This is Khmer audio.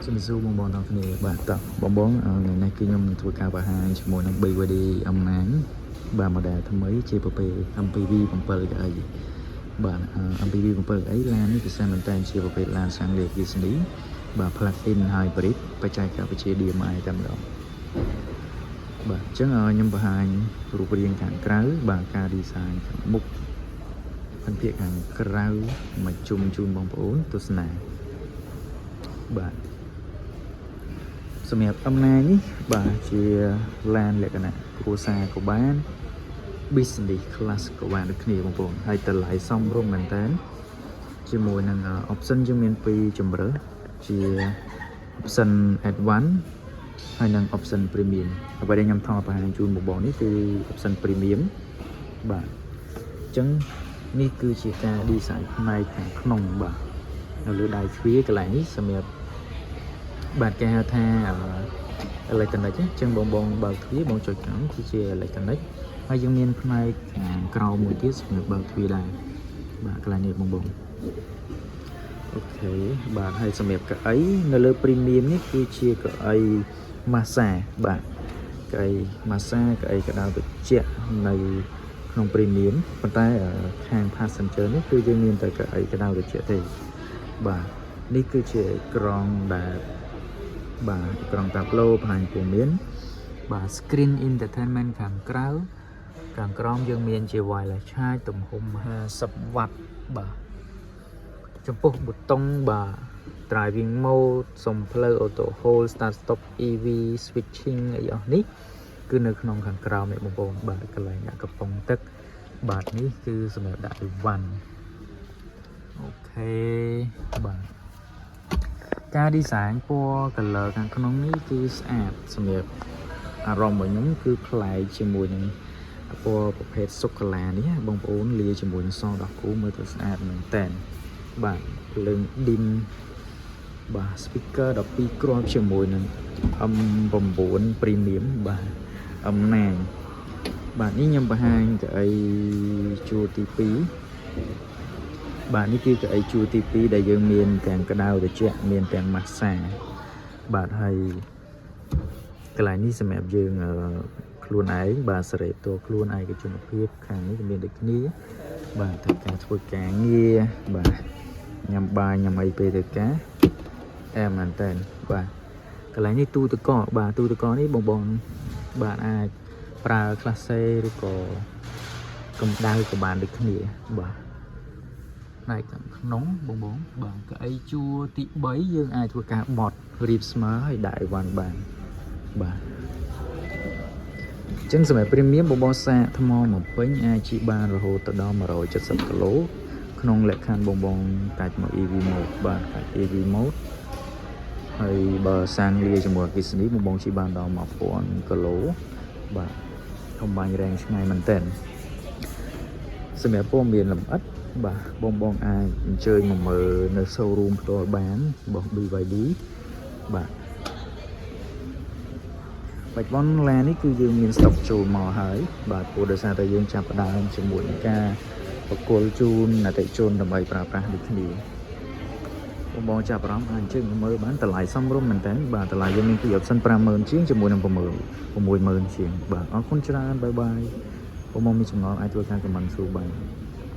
Xin chàoបងបងទាំងគ្នាបាទតោះបងបងថ្ងៃនេះគឺខ្ញុំនឹងធ្វើការបង្ហាញជាមួយនឹង BYD អំណាញបាទ model ថ្មីជាប្រភេទ MPV 7 កៅអីបាទ MPV 7 កៅអីឡាននេះពិសេសមែនតើជាប្រភេទឡានសាំងលេខអគ្គិសនីបាទ plug-in hybrid បច្ចេកវិទ្យា DMI តែម្ដងបាទអញ្ចឹងខ្ញុំបង្ហាញរូបរាងខាងក្រៅបាទការ design ខាងមុខphânភាគខាងក្រៅមកជុំជូនបងប្អូនទស្សនាបាទសម្រាប់អំណាចនេះបាទជាឡានលក្ខណៈគ្រួសារក៏បាន business class ក៏បានដូចគ្នាបងប្អូនហើយតម្លៃសមរម្យមែនតើជាមួយនឹង option យើងមាន2ជម្រើសជា option advance ហើយនិង option premium អ្វីដែលខ្ញុំថតបង្ហាញជូនបងប្អូននេះគឺ option premium បាទអញ្ចឹងនេះគឺជាការ design ផ្នែកខាងក្នុងបាទនៅលើដៃទ្វារកន្លែងនេះសម្រាប់បាទគេហៅថា electronic អញ្ចឹងបងបើកទ្វារបងចុចខាងគឺជា electronic ហើយយើងមានផ្នែកខាងក្រោមមួយទៀតសម្រាប់បើកទ្វារដែរបាទកន្លែងនេះបងអូខេបាទហើយសម្រាប់កៅអីនៅលើ premium នេះគឺជាកៅអី massage បាទកៅអី massage កៅអីក្តៅត្រជាក់នៅក្នុង premium ប៉ុន្តែខាង passenger នេះគឺយើងមានតែកៅអីក្តៅត្រជាក់ទេបាទនេះគឺជាក្រងដែលបាទក្រងតាប់ឡូបង្ហាញព័ត៌មានបាទ screen entertainment ខាងក្រៅខាងក្រោមយើងមានជា wireless charge ទំហំ50 W បាទចំពោះប៊ូតុងបាទ driving mode សំភ្លើ auto hold start stop EV switching អីអស់នេះគឺនៅក្នុងខាងក្រោមនេះបងប្អូនបាទកន្លែងដាក់កំប៉ុងទឹកបាទនេះគឺសម្រាប់ដាក់អីវ៉ាន់អូខេបាទការ design ពណ៌ color ខាងក្នុងនេះគឺស្អាតសម្រាប់អារម្មណ៍របស់ខ្ញុំគឺប្លែកជាមួយនឹងពណ៌ប្រភេទសូកូឡានេះបងប្អូនលាជាមួយនឹងសដោះគោមើលទៅស្អាតមែនតើបាទភ្លើង dim បាទ speaker 12គ្រាប់ជាមួយនឹង M9 premium បាទអំណាញបាទនេះខ្ញុំបង្ហាញកៅអីជួរទី2បាទនេះគឺកៅអីជួរទី2ដែលយើងមានទាំងក្តៅត្រជាក់មានទាំងម៉ាស្សាបាទហើយកន្លែងនេះសម្រាប់យើងខ្លួនឯងបាទសេរីតួខ្លួនឯកជនភាពខាងនេះមានដូចគ្នាបាទតែការធ្វើការងារបាទញ៉ាំបាយញ៉ាំអីពេលទៅការមែនតើបាទកន្លែងនេះទូទឹកកកបាទទូទឹកកកនេះបងបាទអាចប្រើ class A ឬក៏កម្ដៅក៏បានដូចគ្នាបាទផ្នែកខាងក្នុងបងបាទកៅអីជួរទី3យើងអាចធ្វើការបត់រៀបស្មើហើយដាក់អីវ៉ាន់បានបាទអញ្ចឹងសម្រាប់ premium បងសាកថ្មមកពេញអាចជិះបានរហូតដល់170គីឡូក្នុងលក្ខខណ្ឌបងកាច់មក EV mode បាទកាច់ EV mode ហើយបើសាំងលាជាមួយអគ្គិសនីបងជិះបានដល់1000គីឡូបាទធំបាញ់រែងឆ្ងាយមែនតើសម្រាប់ព័ត៌មានលម្អិតបាទបងអាចអញ្ជើញមកមើលនៅ showroom ផ្ទាល់បានរបស់ BYD បាទបច្ចុប្បន្នឡាននេះគឺយើងមាន stock ចូលមកហើយបាទព្រោះដោយសារតែយើងចាប់ផ្ដើមជាមួយនឹងការប្រគល់ជូនអតិថិជនដើម្បីប្រើប្រាស់ដូចគ្នាបងចាប់អារម្មណ៍អាចអញ្ជើញមកមើលបានតម្លៃសមរម្យមែនតើបាទតម្លៃយើងមានពី option 50000ជាងជាមួយនឹង60000ជាងបាទអរគុណច្រើនបាយបាយបងមានចំណងអាចធ្វើការ comment សួរបាន